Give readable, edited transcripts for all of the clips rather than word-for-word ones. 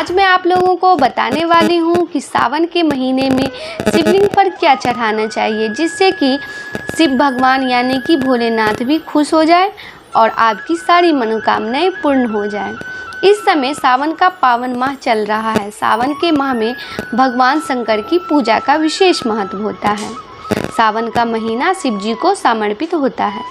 आज मैं आप लोगों को बताने वाली हूँ कि सावन के महीने में शिवलिंग पर क्या चढ़ाना चाहिए जिससे कि शिव भगवान यानी कि भोलेनाथ भी खुश हो जाए और आपकी सारी मनोकामनाएं पूर्ण हो जाए। इस समय सावन का पावन माह चल रहा है। सावन के माह में भगवान शंकर की पूजा का विशेष महत्व होता है। सावन का महीना शिव जी को समर्पित होता है।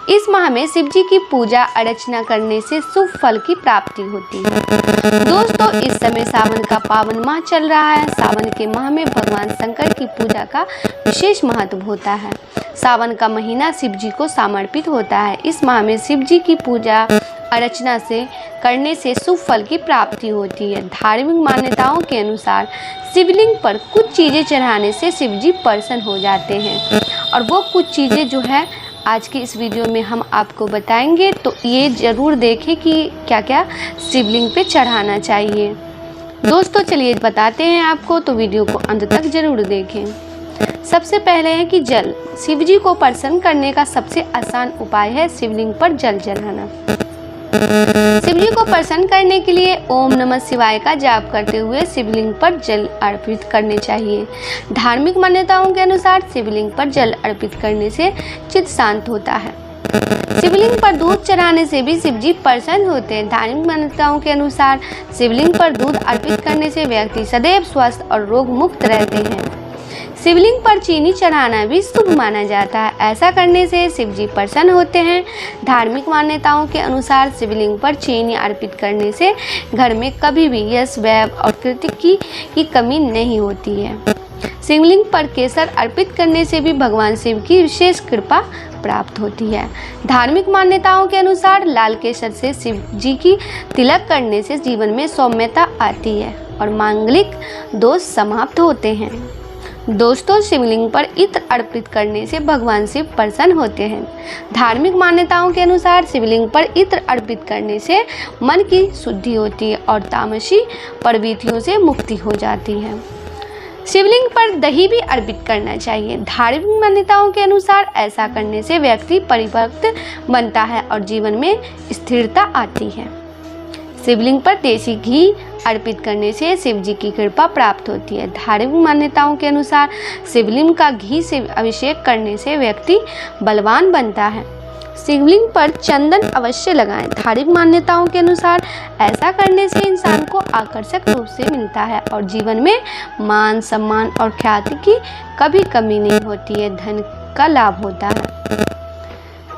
इस माह में शिव जी की पूजा अर्चना करने से शुभ फल की प्राप्ति होती है। दोस्तों, इस समय सावन का पावन माह चल रहा है। सावन के माह में भगवान शंकर की पूजा का विशेष महत्व होता है। सावन का महीना शिव जी को समर्पित होता है। इस माह में शिव जी की पूजा अर्चना से करने से शुभ फल की प्राप्ति होती है। धार्मिक मान्यताओं के अनुसार शिवलिंग पर कुछ चीज़ें चढ़ाने से शिव जी प्रसन्न हो जाते हैं और वो कुछ चीज़ें जो है आज की इस वीडियो में हम आपको बताएंगे। तो ये ज़रूर देखें कि क्या क्या शिवलिंग पे चढ़ाना चाहिए। दोस्तों, चलिए बताते हैं आपको, तो वीडियो को अंत तक ज़रूर देखें। सबसे पहले है कि जल। शिव जी को प्रसन्न करने का सबसे आसान उपाय है शिवलिंग पर जल चढ़ाना। शिव जी को प्रसन्न करने के लिए ओम नमः शिवाय का जाप करते हुए शिवलिंग पर जल अर्पित करने चाहिए। धार्मिक मान्यताओं के अनुसार शिवलिंग पर जल अर्पित करने से चित्त शांत होता है। शिवलिंग पर दूध चढ़ाने से भी शिव जी प्रसन्न होते हैं। धार्मिक मान्यताओं के अनुसार शिवलिंग पर दूध अर्पित करने से व्यक्ति सदैव स्वस्थ और रोग मुक्त रहते हैं। शिवलिंग पर चीनी चढ़ाना भी शुभ माना जाता है। ऐसा करने से शिव जी प्रसन्न होते हैं। धार्मिक मान्यताओं के अनुसार शिवलिंग पर चीनी अर्पित करने से घर में कभी भी यश, वैभव और कीर्ति की कमी नहीं होती है। शिवलिंग पर केसर अर्पित करने से भी भगवान शिव की विशेष कृपा प्राप्त होती है। धार्मिक मान्यताओं के अनुसार लाल केसर से शिव जी की तिलक करने से जीवन में सौम्यता आती है और मांगलिक दोष समाप्त होते हैं। दोस्तों, शिवलिंग पर इत्र अर्पित करने से भगवान शिव प्रसन्न होते हैं। धार्मिक मान्यताओं के अनुसार शिवलिंग पर इत्र अर्पित करने से मन की शुद्धि होती है और तामसी प्रवृत्तियों से मुक्ति हो जाती है। शिवलिंग पर दही भी अर्पित करना चाहिए। धार्मिक मान्यताओं के अनुसार ऐसा करने से व्यक्ति परिपक्व बनता है और जीवन में स्थिरता आती है। शिवलिंग पर देसी घी अर्पित करने से शिव जी की कृपा प्राप्त होती है। धार्मिक मान्यताओं के अनुसार शिवलिंग का घी से अभिषेक करने से व्यक्ति बलवान बनता है। शिवलिंग पर चंदन अवश्य लगाएं। धार्मिक मान्यताओं के अनुसार ऐसा करने से इंसान को आकर्षक रूप से मिलता है और जीवन में मान, सम्मान और ख्याति की कभी कमी नहीं होती है। धन का लाभ होता है।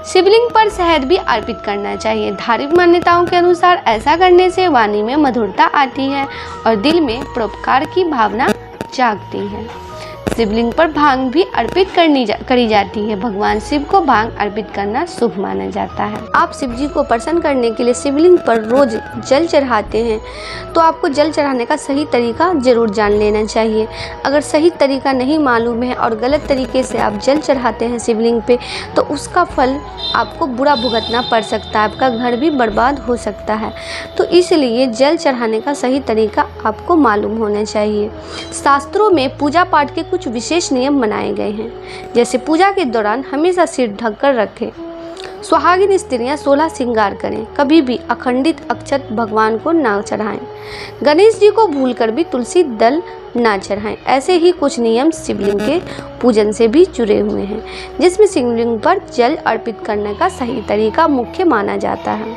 शिवलिंग पर शहद भी अर्पित करना चाहिए। धार्मिक मान्यताओं के अनुसार ऐसा करने से वाणी में मधुरता आती है और दिल में परोपकार की भावना जागती है। शिवलिंग पर भांग भी अर्पित करी जाती है। भगवान शिव को भांग अर्पित करना शुभ माना जाता है। आप शिव जी को प्रसन्न करने के लिए शिवलिंग पर रोज जल चढ़ाते हैं तो आपको जल चढ़ाने का सही तरीका जरूर जान लेना चाहिए। अगर सही तरीका नहीं मालूम है और गलत तरीके से आप जल चढ़ाते हैं शिवलिंग पे तो उसका फल आपको बुरा भुगतना पड़ सकता है। आपका घर भी बर्बाद हो सकता है। तो इसलिए जल चढ़ाने का सही तरीका आपको मालूम होना चाहिए। शास्त्रों में पूजा पाठ के कुछ विशेष नियम बनाए गए हैं। जैसे पूजा के दौरान हमेशा सिर ढककर रखें। सुहागिन स्त्रियां 16 श्रृंगार करें। कभी भी अखंडित अक्षत भगवान को ना चढ़ाएं। गणेश जी को भूलकर भी तुलसी दल ना चढ़ाएं। ऐसे ही कुछ नियम शिवलिंग के पूजन से भी जुड़े हुए हैं जिसमें शिवलिंग पर जल अर्पित करने का सही तरीका मुख्य माना जाता है।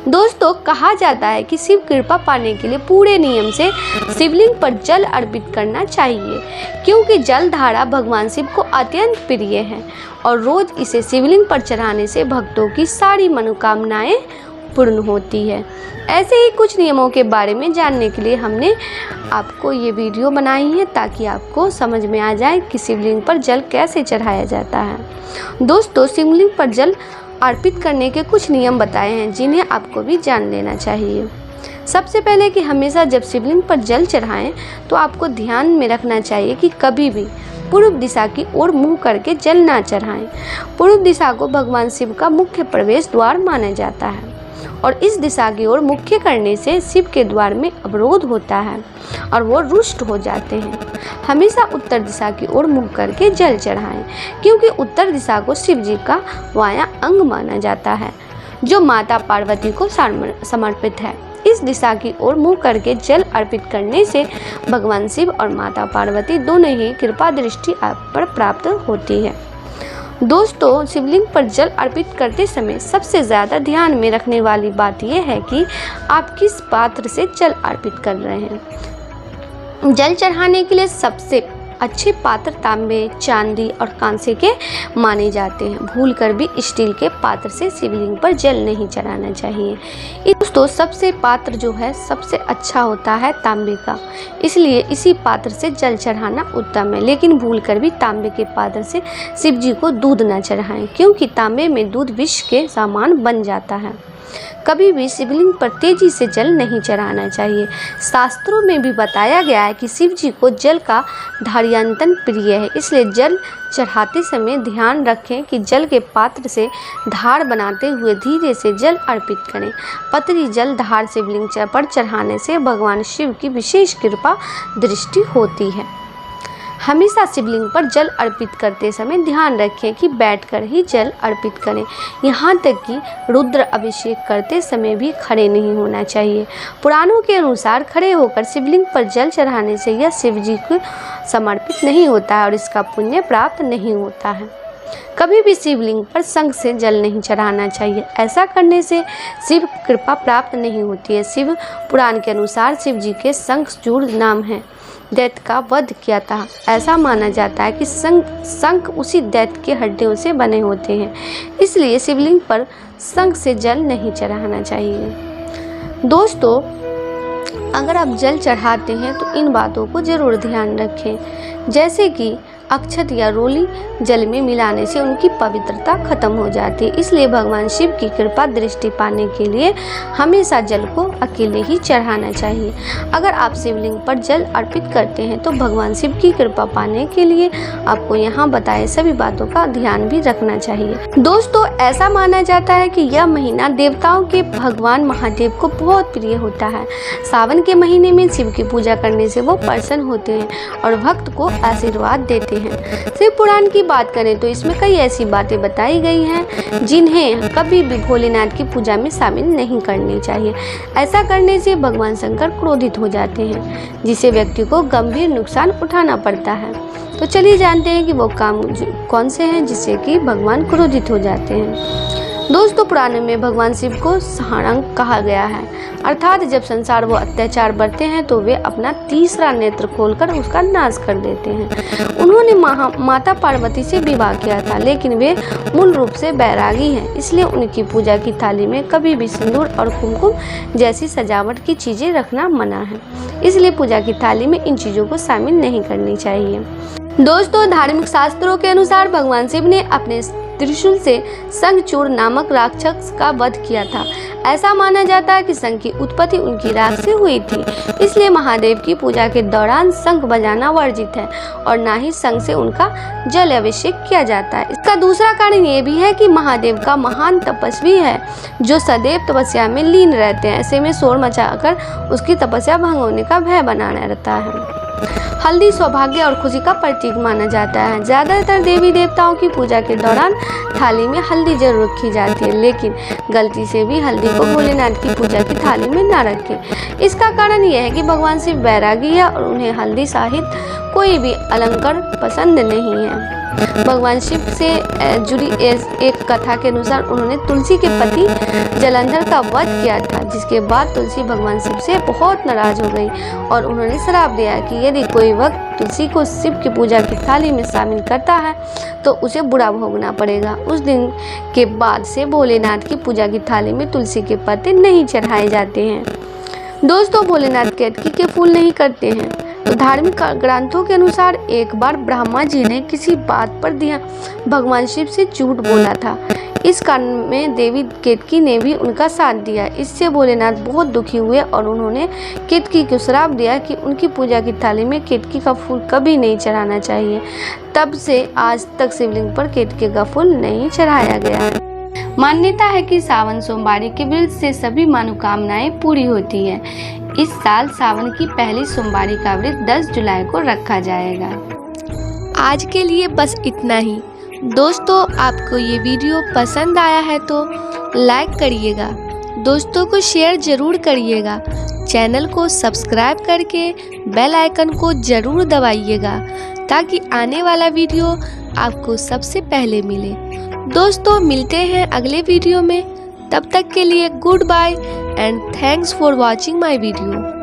दोस्तों, कहा जाता है कि शिव कृपा पाने के लिए पूरे नियम से शिवलिंग पर जल अर्पित करना चाहिए क्योंकि जल धारा भगवान शिव को अत्यंत प्रिय है और रोज इसे शिवलिंग पर चढ़ाने से भक्तों की सारी मनोकामनाएं पूर्ण होती है। ऐसे ही कुछ नियमों के बारे में जानने के लिए हमने आपको ये वीडियो बनाई है ताकि आपको समझ में आ जाए कि शिवलिंग पर जल कैसे चढ़ाया जाता है। दोस्तों, शिवलिंग पर जल अर्पित करने के कुछ नियम बताए हैं जिन्हें आपको भी जान लेना चाहिए। सबसे पहले कि हमेशा जब शिवलिंग पर जल चढ़ाएं तो आपको ध्यान में रखना चाहिए कि कभी भी पूर्व दिशा की ओर मुंह करके जल ना चढ़ाएं। पूर्व दिशा को भगवान शिव का मुख्य प्रवेश द्वार माना जाता है और इस दिशा की ओर मुख्य करने से शिव के द्वार में अवरोध होता है और वो रुष्ट हो जाते हैं। हमेशा उत्तर दिशा की ओर मुंह करके जल चढ़ाएं क्योंकि उत्तर दिशा को शिव जी का वाया अंग माना जाता है जो माता पार्वती को समर्पित है। इस दिशा की ओर मुँह करके जल अर्पित करने से भगवान शिव और माता पार्वती दोनों ही कृपा दृष्टि आप पर प्राप्त होती है। दोस्तों, शिवलिंग पर जल अर्पित करते समय सबसे ज़्यादा ध्यान में रखने वाली बात यह है कि आप किस पात्र से जल अर्पित कर रहे हैं। जल चढ़ाने के लिए सबसे अच्छे पात्र तांबे, चांदी और कांसे के माने जाते हैं। भूलकर भी स्टील के पात्र से शिवलिंग पर जल नहीं चढ़ाना चाहिए। दोस्तों, सबसे पात्र जो है सबसे अच्छा होता है तांबे का, इसलिए इसी पात्र से जल चढ़ाना उत्तम है। लेकिन भूलकर भी तांबे के पात्र से शिव जी को दूध न चढ़ाएं, क्योंकि तांबे में दूध विष के समान बन जाता है। कभी भी शिवलिंग पर तेजी से जल नहीं चढ़ाना चाहिए। शास्त्रों में भी बताया गया है कि शिव जी को जल का धार्यंतन प्रिय है, इसलिए जल चढ़ाते समय ध्यान रखें कि जल के पात्र से धार बनाते हुए धीरे से जल अर्पित करें। पतली जल धार शिवलिंग पर चढ़ाने से भगवान शिव की विशेष कृपा दृष्टि होती है। हमेशा शिवलिंग पर जल अर्पित करते समय ध्यान रखें कि बैठकर ही जल अर्पित करें। यहाँ तक कि रुद्र अभिषेक करते समय भी खड़े नहीं होना चाहिए। पुराणों के अनुसार खड़े होकर शिवलिंग पर जल चढ़ाने से यह शिव जी को समर्पित नहीं होता है और इसका पुण्य प्राप्त नहीं होता है। कभी भी शिवलिंग पर शंख से जल नहीं चढ़ाना चाहिए। ऐसा करने से शिव कृपा प्राप्त नहीं होती है। शिव पुराण के अनुसार शिव जी के शंखचूड़ नाम है दैत्य का वध किया था। ऐसा माना जाता है कि शंख उसी दैत्य के हड्डियों से बने होते हैं, इसलिए शिवलिंग पर शंख से जल नहीं चढ़ाना चाहिए। दोस्तों, अगर आप जल चढ़ाते हैं तो इन बातों को जरूर ध्यान रखें, जैसे कि अक्षत या रोली जल में मिलाने से उनकी पवित्रता खत्म हो जाती है। इसलिए भगवान शिव की कृपा दृष्टि पाने के लिए हमेशा जल को अकेले ही चढ़ाना चाहिए। अगर आप शिवलिंग पर जल अर्पित करते हैं तो भगवान शिव की कृपा पाने के लिए आपको यहाँ बताए सभी बातों का ध्यान भी रखना चाहिए। दोस्तों, ऐसा माना जाता है कि यह महीना देवताओं के भगवान महादेव को बहुत प्रिय होता है। सावन के महीने में शिव की पूजा करने से वो प्रसन्न होते हैं और भक्त को आशीर्वाद देते हैं। शिव पुराण की बात करें तो इसमें कई ऐसी बातें बताई गई हैं जिन्हें कभी भी भोलेनाथ की पूजा में शामिल नहीं करनी चाहिए। ऐसा करने से भगवान शंकर क्रोधित हो जाते हैं, जिससे व्यक्ति को गंभीर नुकसान उठाना पड़ता है। तो चलिए जानते हैं कि वो काम कौन से हैं जिससे कि भगवान क्रोधित हो जाते हैं। दोस्तों, पुराणों में भगवान शिव को सहारंग कहा गया है, अर्थात जब संसार वो अत्याचार बढ़ते हैं तो वे अपना तीसरा नेत्र खोलकर उसका नाश कर देते हैं। उन्होंने माता पार्वती से विवाह किया था, लेकिन वे मूल रूप से बैरागी हैं, इसलिए उनकी पूजा की थाली में कभी भी सिंदूर और कुमकुम जैसी सजावट की चीज़ें रखना मना है। इसलिए पूजा की थाली में इन चीज़ों को शामिल नहीं करनी चाहिए। दोस्तों, धार्मिक शास्त्रों के अनुसार भगवान शिव ने अपने त्रिशूल से शंखचूड़ नामक राक्षस का वध किया था। ऐसा माना जाता है कि शंख की उत्पत्ति उनकी राख से हुई थी, इसलिए महादेव की पूजा के दौरान शंख बजाना वर्जित है और ना ही शंख से उनका जल अभिषेक किया जाता है। इसका दूसरा कारण ये भी है कि महादेव का महान तपस्वी है जो सदैव तपस्या में लीन रहते हैं। ऐसे में शोर मचाकर उसकी तपस्या भंग होने का भय बनाना रहता है। हल्दी सौभाग्य और खुशी का प्रतीक माना जाता है। ज़्यादातर देवी देवताओं की पूजा के दौरान थाली में हल्दी जरूर रखी जाती है, लेकिन गलती से भी हल्दी को भोलेनाथ की पूजा की थाली में न रखें। इसका कारण यह है कि भगवान शिव बैरागी है और उन्हें हल्दी सहित कोई भी अलंकार पसंद नहीं है। भगवान शिव से जुड़ी एक कथा के अनुसार उन्होंने तुलसी के पति जलंधर का वध किया था, जिसके बाद तुलसी भगवान शिव से बहुत नाराज हो गई और उन्होंने श्राप दिया कि यदि कोई वक्त तुलसी को शिव की पूजा की थाली में शामिल करता है तो उसे बुरा भोगना पड़ेगा। उस दिन के बाद से भोलेनाथ की पूजा की थाली में तुलसी के पत्ते नहीं चढ़ाए जाते हैं। दोस्तों, भोलेनाथ केतकी के फूल नहीं करते हैं। तो धार्मिक ग्रंथों के अनुसार एक बार ब्रह्मा जी ने किसी बात पर भगवान शिव से झूठ बोला था। इस कारण में देवी केतकी ने भी उनका साथ दिया। इससे भोलेनाथ बहुत दुखी हुए और उन्होंने केतकी को श्राप दिया कि उनकी पूजा की थाली में केतकी का फूल कभी नहीं चढ़ाना चाहिए। तब से आज तक शिवलिंग पर केतकी का फूल नहीं चढ़ाया गया है। मान्यता है कि सावन सोमवारी के व्रत से सभी मनोकामनाएं पूरी होती है। इस साल सावन की पहली सोमवारी का व्रत 10 जुलाई को रखा जाएगा। आज के लिए बस इतना ही। दोस्तों, आपको ये वीडियो पसंद आया है तो लाइक करिएगा। दोस्तों को शेयर ज़रूर करिएगा। चैनल को सब्सक्राइब करके बेल आइकन को ज़रूर दबाइएगा ताकि आने वाला वीडियो आपको सबसे पहले मिले। दोस्तों मिलते हैं अगले वीडियो में, तब तक के लिए goodbye and thanks for watching my video.